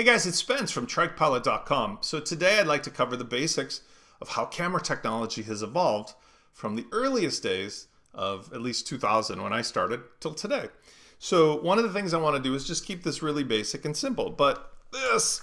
Hey guys, it's Spence from TrikePilot.com. So today I'd like to cover the basics of how camera technology has evolved from the earliest days of at least 2000 when I started till today. So one of the things I want to do is just keep this really basic and simple, but this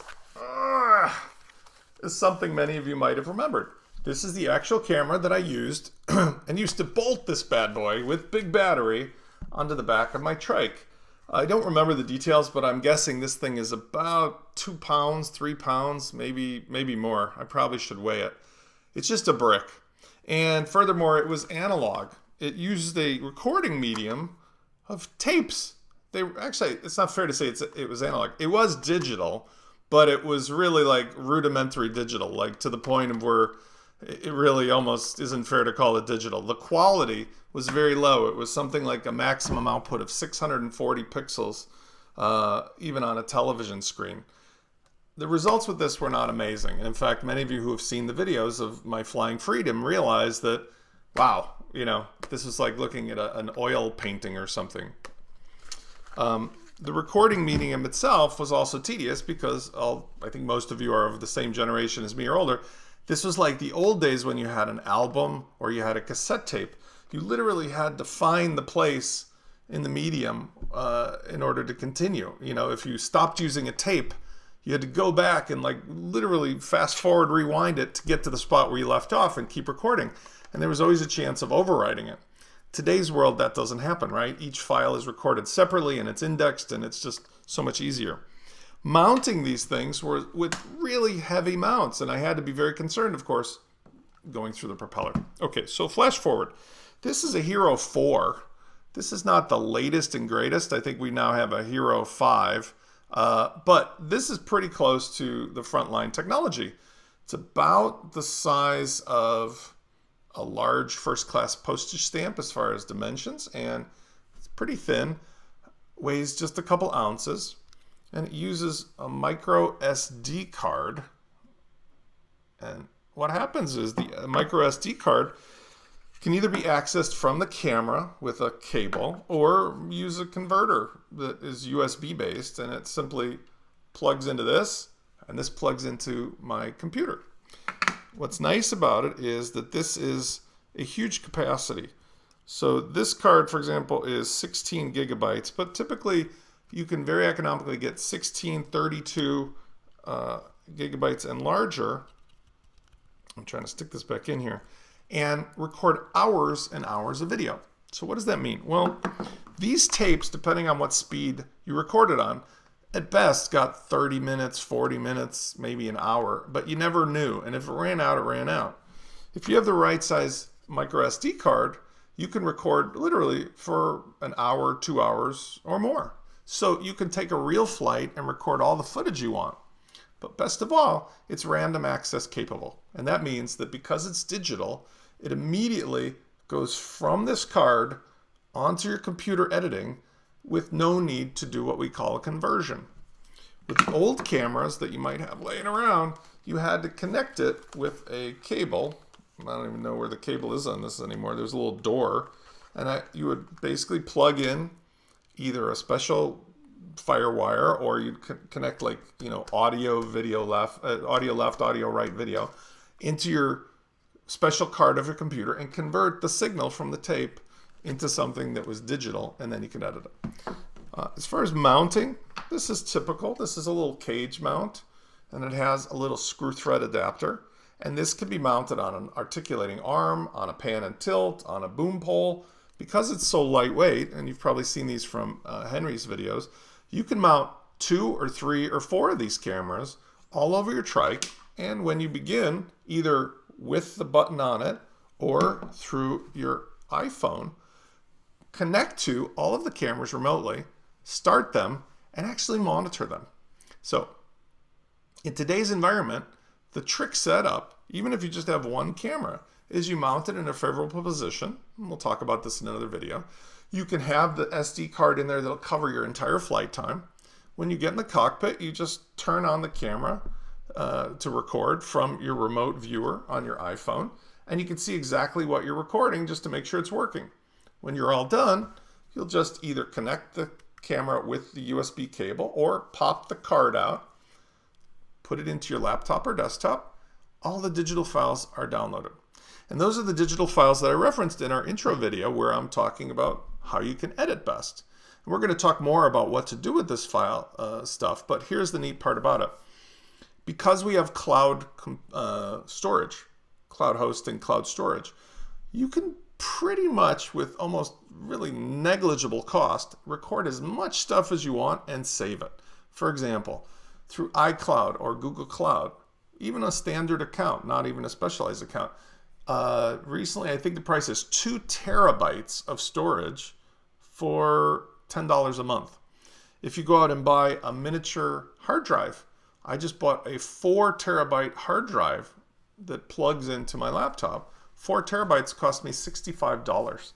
is something many of you might have remembered. This is the actual camera that I used and used to bolt this bad boy with big battery onto the back of my trike. I don't remember the details, but I'm guessing this thing is about 2 pounds, 3 pounds, maybe more. I probably should weigh it. It's just a brick. And furthermore, it was analog. It used a recording medium of tapes. Actually, it's not fair to say it was analog. It was digital, but it was really like rudimentary digital, like to the point of where it really almost isn't fair to call it digital. The quality was very low. It was something like a maximum output of 640 pixels, even on a television screen. The results with this were not amazing. And in fact, many of you who have seen the videos of my Flying Freedom realize that, wow, this is like looking at an oil painting or something. The recording medium itself was also tedious because I think most of you are of the same generation as me or older. This was like the old days when you had an album or you had a cassette tape. You literally had to find the place in the medium in order to continue. If you stopped using a tape, you had to go back and like literally fast forward, rewind it to get to the spot where you left off and keep recording. And there was always a chance of overwriting it. Today's world, that doesn't happen, right? Each file is recorded separately and it's indexed and it's just so much easier. Mounting these things were with really heavy mounts, and I had to be very concerned, of course, going through the propeller. Okay, so flash forward. This is a Hero 4. This is not the latest and greatest. I think we now have a Hero 5, but this is pretty close to the frontline technology. It's about the size of a large first-class postage stamp as far as dimensions, and it's pretty thin, weighs just a couple ounces. And it uses a micro SD card. And what happens is the micro SD card can either be accessed from the camera with a cable or use a converter that is USB based, and it simply plugs into this, and this plugs into my computer. What's nice about it is that this is a huge capacity. So this card, for example, is 16 gigabytes, but typically you can very economically get 16, 32 gigabytes and larger. I'm trying to stick this back in here and record hours and hours of video. So what does that mean? Well, these tapes, depending on what speed you record it on, at best got 30 minutes, 40 minutes, maybe an hour, but you never knew. And if it ran out, it ran out. If you have the right size micro SD card, you can record literally for an hour, 2 hours, or more. So you can take a real flight and record all the footage you want. But best of all, it's random access capable. And that means that because it's digital, it immediately goes from this card onto your computer editing with no need to do what we call a conversion. With old cameras that you might have laying around, you had to connect it with a cable. I don't even know where the cable is on this anymore. There's a little door. And you would basically plug in either a special fire wire, or you'd connect like, audio left, audio right video into your special card of your computer and convert the signal from the tape into something that was digital, and then you can edit it. As far as mounting, this is typical. This is a little cage mount, and it has a little screw thread adapter. And this can be mounted on an articulating arm, on a pan and tilt, on a boom pole. Because it's so lightweight, and you've probably seen these from Henry's videos, you can mount 2 or 3 or 4 of these cameras all over your trike, and when you begin, either with the button on it or through your iPhone, connect to all of the cameras remotely, start them, and actually monitor them. So in today's environment, the trick setup, even if you just have one camera, is you mount it in a favorable position. And we'll talk about this in another video. You can have the SD card in there that'll cover your entire flight time. When you get in the cockpit, you just turn on the camera to record from your remote viewer on your iPhone, and you can see exactly what you're recording just to make sure it's working. When you're all done, you'll just either connect the camera with the USB cable or pop the card out put it into your laptop or desktop, all the digital files are downloaded. And those are the digital files that I referenced in our intro video where I'm talking about how you can edit best. And we're going to talk more about what to do with this file stuff, but here's the neat part about it. Because we have cloud storage, cloud hosting, cloud storage, you can pretty much, with almost really negligible cost, record as much stuff as you want and save it. For example, through iCloud or Google Cloud, even a standard account, not even a specialized account. Recently, I think the price is 2 terabytes of storage for $10 a month. If you go out and buy a miniature hard drive, I just bought a 4 terabyte hard drive that plugs into my laptop. 4 terabytes cost me $65.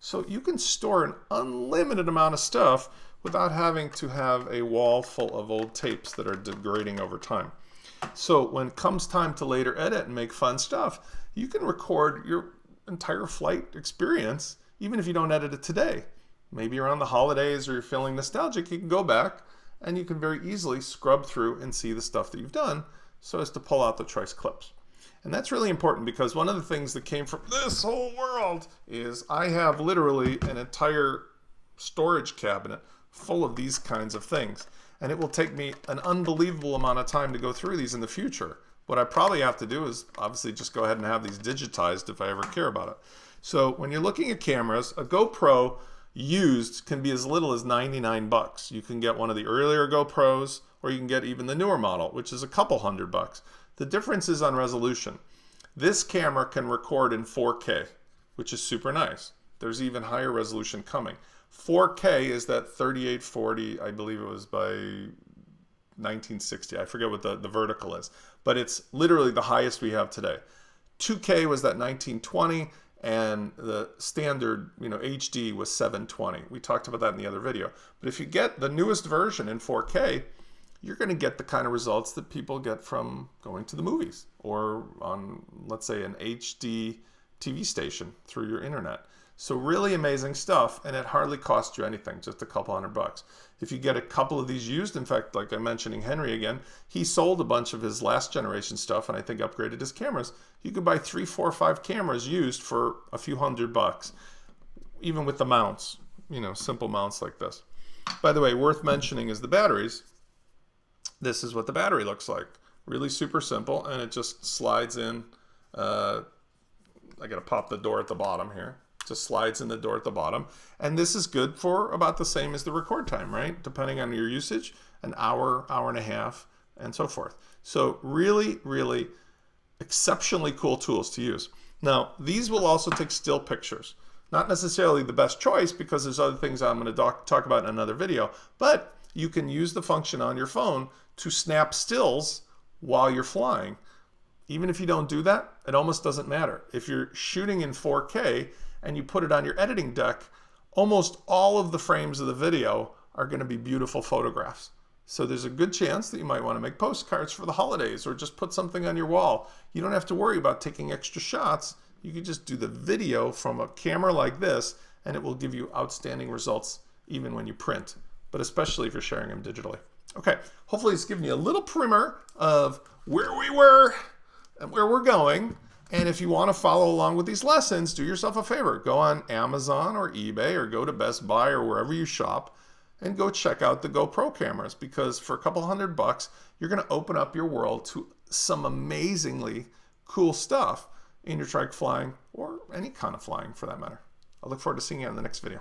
So you can store an unlimited amount of stuff without having to have a wall full of old tapes that are degrading over time. So when it comes time to later edit and make fun stuff, you can record your entire flight experience, even if you don't edit it today. Maybe around the holidays or you're feeling nostalgic, you can go back and you can very easily scrub through and see the stuff that you've done so as to pull out the choice clips. And that's really important because one of the things that came from this whole world is I have literally an entire storage cabinet full of these kinds of things. And it will take me an unbelievable amount of time to go through these in the future. What I probably have to do is obviously just go ahead and have these digitized if I ever care about it. So when you're looking at cameras, a GoPro used can be as little as 99 bucks. You can get one of the earlier GoPros, or you can get even the newer model, which is a couple $100. The difference is on resolution. This camera can record in 4K, which is super nice. There's even higher resolution coming. 4K is that 3840, I believe it was by 1960. I forget what the vertical is, but it's literally the highest we have today. 2K was that 1920, and the standard, HD was 720. We talked about that in the other video. But if you get the newest version in 4K, you're going to get the kind of results that people get from going to the movies or on, let's say, an HD TV station through your internet. So really amazing stuff, and it hardly costs you anything, just a couple $100. If you get a couple of these used, in fact, like I'm mentioning Henry again, he sold a bunch of his last generation stuff and I think upgraded his cameras. You could buy 3, 4, 5 cameras used for a few $100, even with the mounts, simple mounts like this. By the way, worth mentioning is the batteries. This is what the battery looks like. Really super simple, and it just slides in. I gotta pop the door at the bottom here. Just slides in the door at the bottom. And this is good for about the same as the record time, right? Depending on your usage, an hour, hour and a half, and so forth. So really, really exceptionally cool tools to use. Now, these will also take still pictures. Not necessarily the best choice because there's other things I'm going to talk about in another video, but you can use the function on your phone to snap stills while you're flying. Even if you don't do that, it almost doesn't matter. If you're shooting in 4K and you put it on your editing deck, almost all of the frames of the video are going to be beautiful photographs. So there's a good chance that you might want to make postcards for the holidays or just put something on your wall. You don't have to worry about taking extra shots. You can just do the video from a camera like this and it will give you outstanding results even when you print, but especially if you're sharing them digitally. Okay, hopefully it's given you a little primer of where we were and where we're going. And if you want to follow along with these lessons, do yourself a favor. Go on Amazon or eBay or go to Best Buy or wherever you shop and go check out the GoPro cameras, because for a couple $100, you're going to open up your world to some amazingly cool stuff in your trike flying or any kind of flying for that matter. I look forward to seeing you in the next video.